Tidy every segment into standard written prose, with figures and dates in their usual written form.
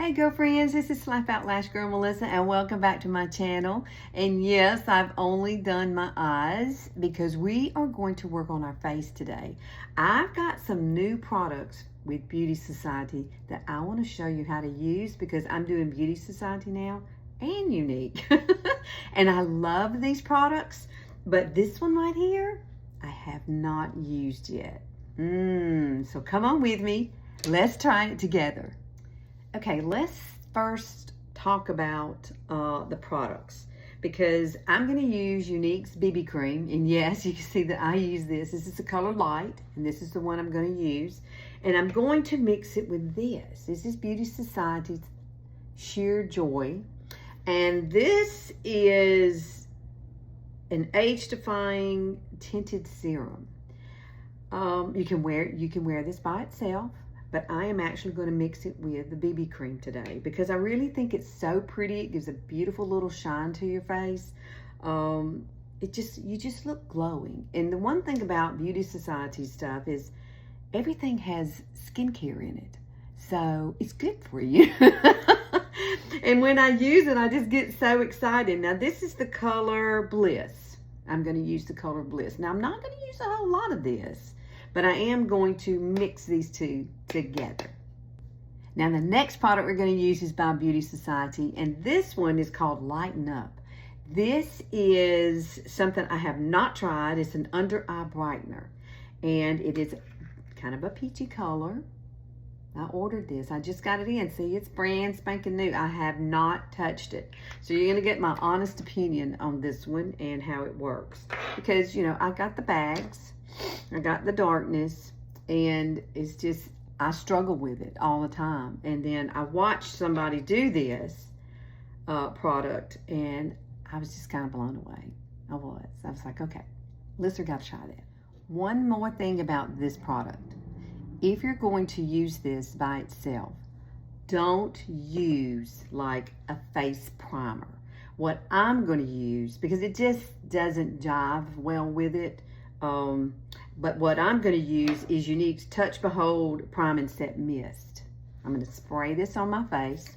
Hey girlfriends, this is Slap Out Lash Girl Melissa and welcome back to my channel. And yes, I've only done my eyes because we are going to work on our face today. I've got some new products with Beauty Society that I want to show you how to use because I'm doing Beauty Society now and Younique. And I love these products, but this one right here, I have not used yet. So come on with me. Let's try it together. Okay, let's first talk about the products because I'm going to use Younique's BB Cream. And yes, you can see that I use this. This is the color light, and this is the one I'm going to use. And I'm going to mix it with this. This is Beauty Society's Sheer Joy. And this is an Age-Defying Tinted Serum. You can wear this by itself. But I am actually going to mix it with the BB cream today because I really think it's so pretty. It gives a beautiful little shine to your face. You just look glowing. And the one thing about Beauty Society stuff is everything has skincare in it. So it's good for you. And when I use it, I just get so excited. Now this is the color Bliss. I'm going to use the color Bliss. Now I'm not going to use a whole lot of this, but I am going to mix these two together. Now the next product we're going to use is by Beauty Society, and this one is called Lighten Up. This is something I have not tried. It's an under eye brightener, and it is kind of a peachy color. I ordered this. I just got it in. See, it's brand spanking new. I have not touched it. So you're going to get my honest opinion on this one and how it works. Because, you know, I got the bags. I got the darkness, and it's just, I struggle with it all the time. And then I watched somebody do this product, and I was just kind of blown away. I was like, okay, Melissa, got to try that. One more thing about this product. If you're going to use this by itself, don't use like a face primer. What I'm going to use, because it just doesn't jive well with it, but what I'm going to use is Younique's Touch Behold Prime and Set Mist. I'm going to spray this on my face,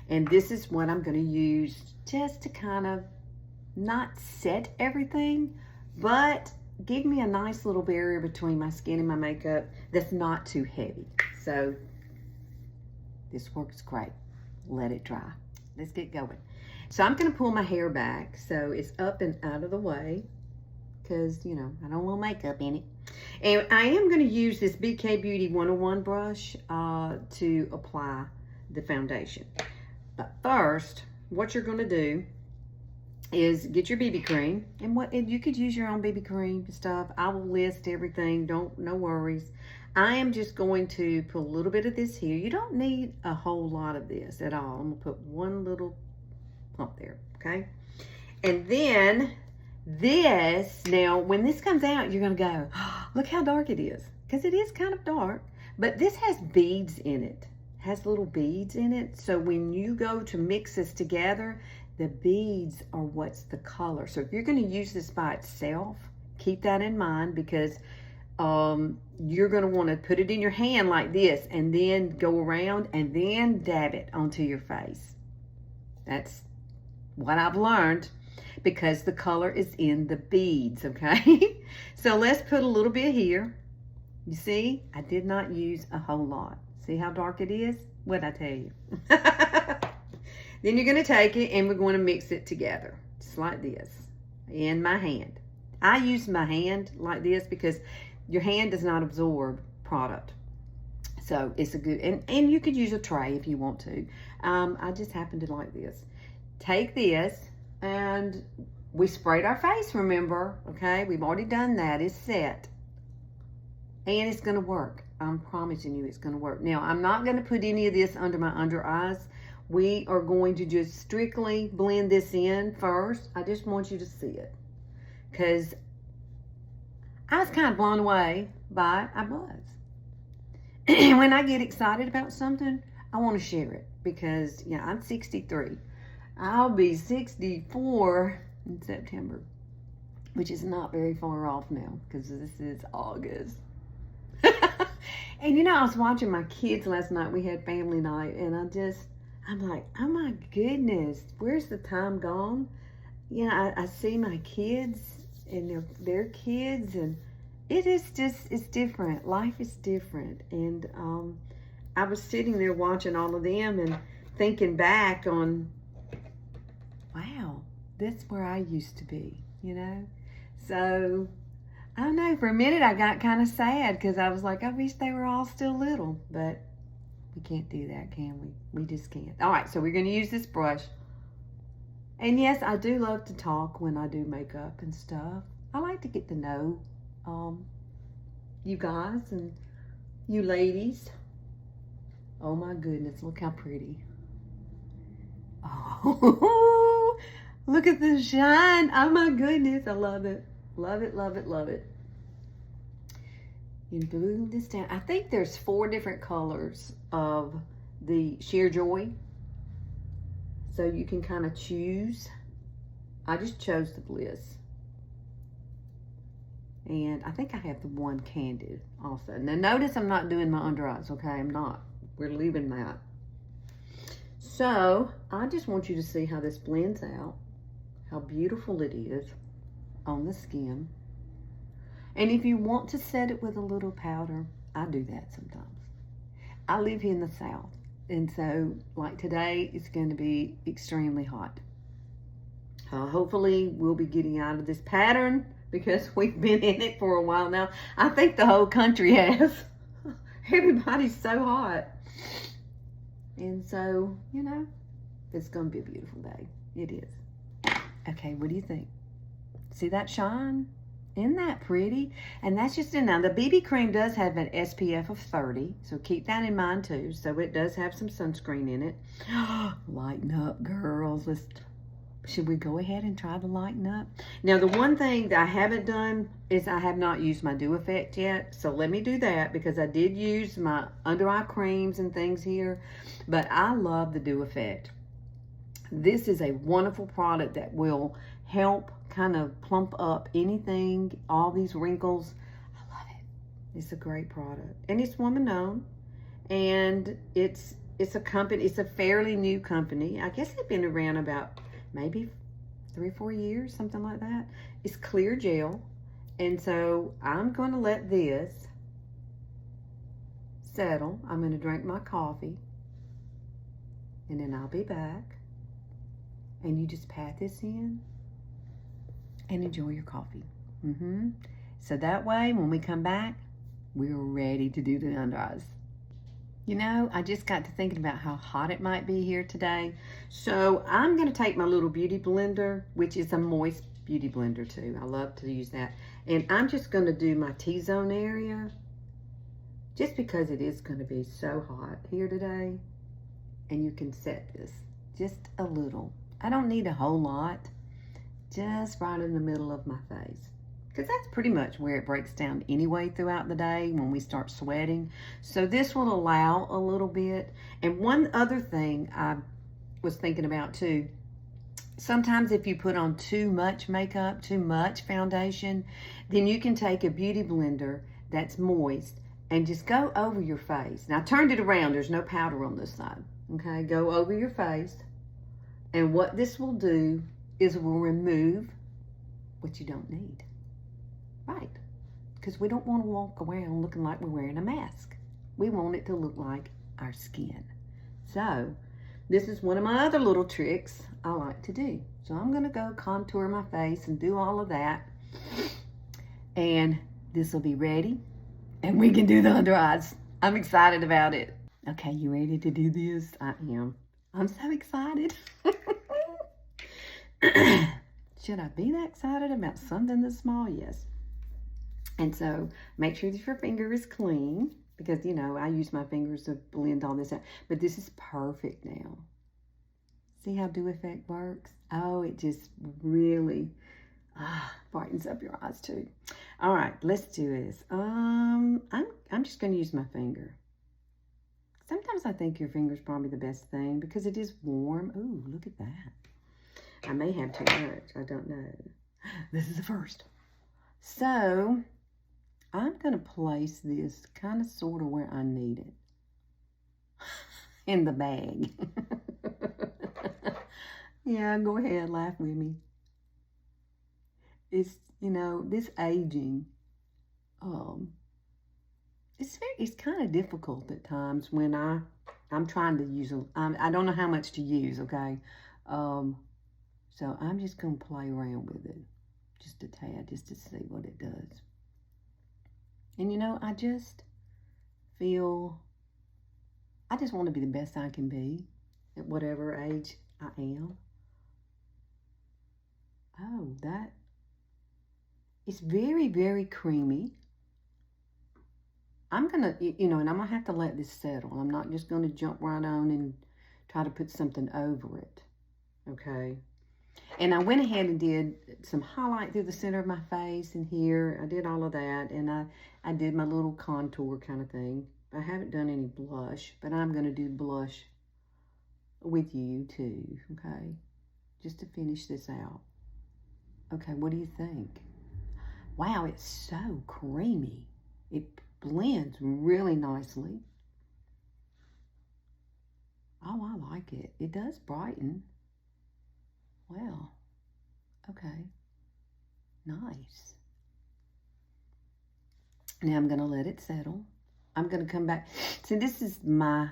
and this is what I'm going to use just to kind of not set everything, but give me a nice little barrier between my skin and my makeup that's not too heavy. So this works great. Let it dry. Let's get going. So I'm going to pull my hair back so it's up and out of the way, because, you know, I don't want makeup in it. And I am going to use this BK Beauty 101 brush to apply the foundation. But first, what you're going to do is get your BB cream. And you could use your own BB cream stuff. I will list everything. No worries. I am just going to put a little bit of this here. You don't need a whole lot of this at all. I'm going to put one little pump there, okay? And then this, now when this comes out, you're going to go, oh, look how dark it is, because it is kind of dark, but this has beads in it. Has little beads in it, so when you go to mix this together, the beads are what's the color. So if you're going to use this by itself, keep that in mind, because you're going to want to put it in your hand like this and then go around and then dab it onto your face. That's what I've learned, because the color is in the beads, okay? So let's put a little bit here. You see, I did not use a whole lot. See how dark it is? What'd I tell you? Then you're going to take it and we're going to mix it together, just like this, in my hand. I use my hand like this because your hand does not absorb product. So it's a good, and you could use a tray if you want to. I just happen to like this. Take this, and we sprayed our face, remember, okay? We've already done that. It's set. And it's going to work. I'm promising you it's going to work. Now, I'm not going to put any of this under my under eyes. We are going to just strictly blend this in first. I just want you to see it, because I was kind of blown away by it. I was. When I get excited about something, I want to share it, because, you know, I'm 63. I'll be 64 in September, which is not very far off now, because this is August. And you know, I was watching my kids last night. We had family night, and I'm like, oh my goodness, where's the time gone? You know, I see my kids and their kids, and it is just, it's different. Life is different. And I was sitting there watching all of them and thinking back on, wow, that's where I used to be, you know? So, I don't know, for a minute I got kind of sad because I was like, I wish they were all still little, but we can't do that, can we? We just can't. All right, so we're going to use this brush. And yes, I do love to talk when I do makeup and stuff. I like to get to know you guys and you ladies. Oh my goodness, look how pretty. Oh, look at the shine. Oh my goodness, I love it. Love it, love it, love it. And bloom this down. I think there's 4 different colors of the Sheer Joy. So you can kind of choose. I just chose the Bliss. And I think I have the one Candid also. Now notice I'm not doing my under eyes, okay? I'm not. We're leaving that. So I just want you to see how this blends out. How beautiful it is on the skin. And if you want to set it with a little powder, I do that sometimes. I live here in the South. And so, like today, it's going to be extremely hot. Hopefully, we'll be getting out of this pattern because we've been in it for a while now. I think the whole country has. Everybody's so hot. And so, you know, it's going to be a beautiful day. It is. Okay, what do you think? See that shine? Isn't that pretty? And that's just it. Now, the BB cream does have an SPF of 30, so keep that in mind too. So it does have some sunscreen in it. Lighten up, girls. Should we go ahead and try the lighten up? Now, the one thing that I haven't done is I have not used my Dew Effect yet. So let me do that because I did use my under eye creams and things here. But I love the Dew Effect. This is a wonderful product that will help kind of plump up anything, all these wrinkles. I love it. It's a great product. And it's woman owned. And it's a company, it's a fairly new company. I guess they've been around about maybe 3 or 4 years, something like that. It's clear gel. And so I'm going to let this settle. I'm going to drink my coffee. And then I'll be back. And you just pat this in and enjoy your coffee. So that way, when we come back, we're ready to do the under eyes. You know, I just got to thinking about how hot it might be here today. So I'm going to take my little beauty blender, which is a moist beauty blender too. I love to use that. And I'm just going to do my T-zone area just because it is going to be so hot here today. And you can set this just a little. I don't need a whole lot, just right in the middle of my face. Because that's pretty much where it breaks down anyway throughout the day when we start sweating. So this will allow a little bit. And one other thing I was thinking about too, sometimes if you put on too much makeup, too much foundation, then you can take a beauty blender that's moist and just go over your face. Now I turned it around, there's no powder on this side. Okay, go over your face. And what this will do is it will remove what you don't need. Right. Because we don't want to walk around looking like we're wearing a mask. We want it to look like our skin. So, this is one of my other little tricks I like to do. So, I'm going to go contour my face and do all of that. And this will be ready. And we can do the under eyes. I'm excited about it. Okay, you ready to do this? I am. I'm so excited. Should I be that excited about something this small? Yes. And so make sure that your finger is clean because, you know, I use my fingers to blend all this out. But this is perfect now. See how Dew Effect works? Oh, it just really brightens up your eyes too. All right, let's do this. I'm just going to use my finger. Sometimes I think your finger's probably the best thing because it is warm. Ooh, look at that. I may have too much. I don't know. This is the first. So, I'm going to place this kind of sort of where I need it in the bag. Yeah, go ahead, laugh with me. It's, you know, this aging, it's kind of difficult at times when I'm trying to use, I don't know how much to use, okay? So I'm just going to play around with it just a tad, just to see what it does. And you know, I just feel, I just want to be the best I can be at whatever age I am. Oh, that, it's very, very creamy. I'm going to, you know, and I'm going to have to let this settle. I'm not just going to jump right on and try to put something over it, okay? And I went ahead and did some highlight through the center of my face and here. I did all of that, and I did my little contour kind of thing. I haven't done any blush, but I'm going to do blush with you too, okay? Just to finish this out. Okay, what do you think? Wow, it's so creamy. It blends really nicely. Oh, I like it. It does brighten. Well, okay, nice. Now I'm gonna let it settle. I'm gonna come back. See, this is my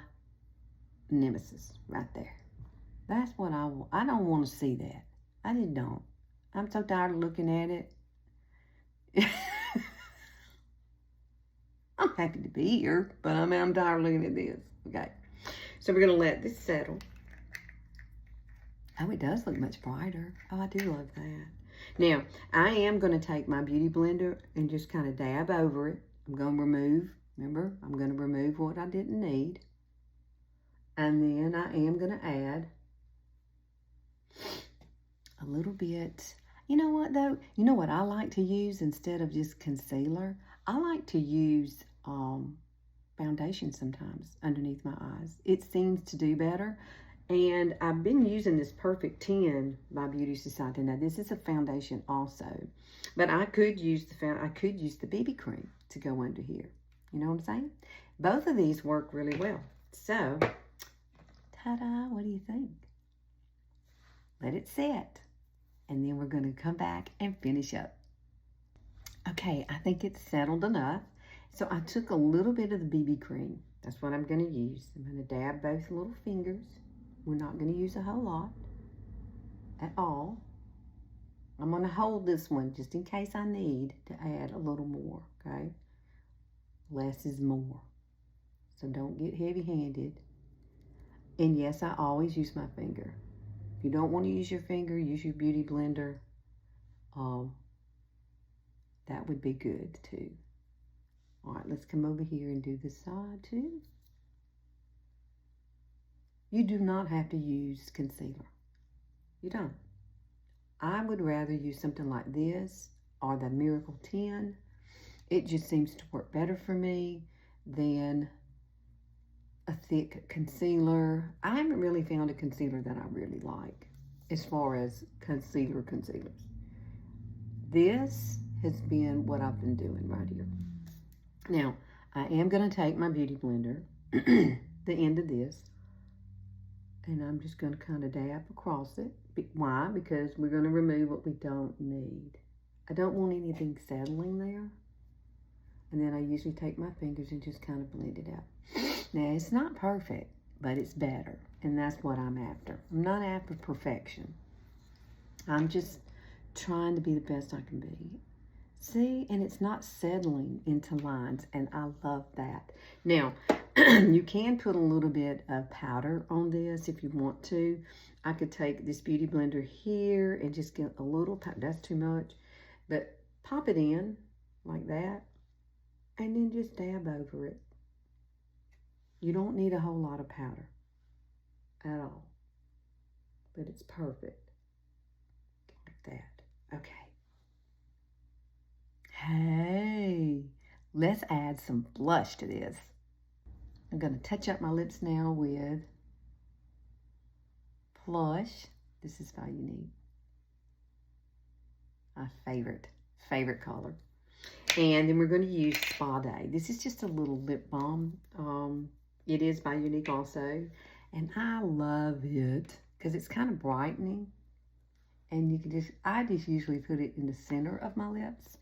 nemesis right there. That's what I want. I don't want to see that. I just don't. I'm so tired of looking at it. I'm happy to be here, but I'm tired of looking at this. Okay, so we're gonna let this settle. Oh, it does look much brighter. Oh, I do love that. Now, I am going to take my beauty blender and just kind of dab over it. I'm going to remove, remember, I'm going to remove what I didn't need. And then I am going to add a little bit. You know what, though? You know what I like to use instead of just concealer? I like to use foundation sometimes underneath my eyes. It seems to do better. And I've been using this Perfect 10 by Beauty Society. Now, this is a foundation also. But I could use the BB cream to go under here. You know what I'm saying? Both of these work really well. So, ta-da, what do you think? Let it set. And then we're going to come back and finish up. Okay, I think it's settled enough. So I took a little bit of the BB cream. That's what I'm going to use. I'm going to dab both little fingers. We're not going to use a whole lot at all. I'm going to hold this one just in case I need to add a little more, okay? Less is more. So don't get heavy-handed. And yes, I always use my finger. If you don't want to use your finger, use your beauty blender. That would be good too. All right, let's come over here and do this side too. You do not have to use concealer. You don't. I would rather use something like this or the Miracle 10. It just seems to work better for me than a thick concealer. I haven't really found a concealer that I really like as far as concealers. This has been what I've been doing right here. Now, I am going to take my beauty blender, the end of this, and I'm just going to kind of dab across it. Why? Because we're going to remove what we don't need. I don't want anything settling there. And then I usually take my fingers and just kind of blend it out. Now, it's not perfect, but it's better. And that's what I'm after. I'm not after perfection. I'm just trying to be the best I can be. See? And it's not settling into lines. And I love that. Now, you can put a little bit of powder on this if you want to. I could take this beauty blender here and just get a little powder. That's too much. But pop it in like that. And then just dab over it. You don't need a whole lot of powder at all. But it's perfect. Like that. Okay. Hey, let's add some blush to this. I'm going to touch up my lips now with Plush. This is by Younique. My favorite color. And then we're going to use Spa Day. This is just a little lip balm. It is by Younique also. And I love it because it's kind of brightening. And you can I just usually put it in the center of my lips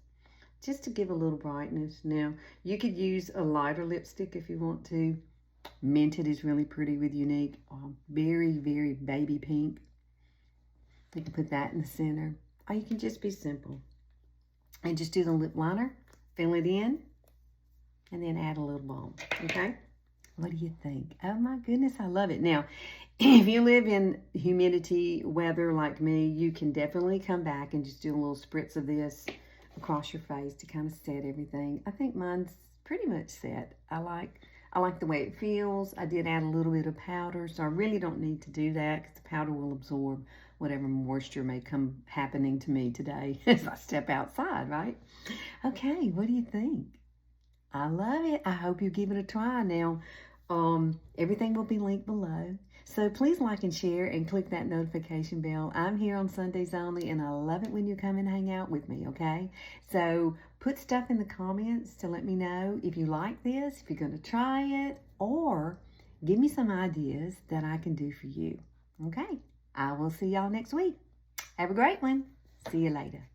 just to give a little brightness. Now, you could use a lighter lipstick if you want to. Minted is really pretty with Younique. Very, very baby pink. You can put that in the center. Or you can just be simple. And just do the lip liner, fill it in, and then add a little balm, okay? What do you think? Oh my goodness, I love it. Now, if you live in humidity weather like me, you can definitely come back and just do a little spritz of this across your face to kind of set everything. I think mine's pretty much set. I like the way it feels. I did add a little bit of powder, so I really don't need to do that because the powder will absorb whatever moisture may come happening to me today as I step outside, right? Okay, what do you think? I love it. I hope you give it a try. Now, everything will be linked below. So please like and share and click that notification bell. I'm here on Sundays only, and I love it when you come and hang out with me, okay? So put stuff in the comments to let me know if you like this, if you're going to try it, or give me some ideas that I can do for you, okay? I will see y'all next week. Have a great one. See you later.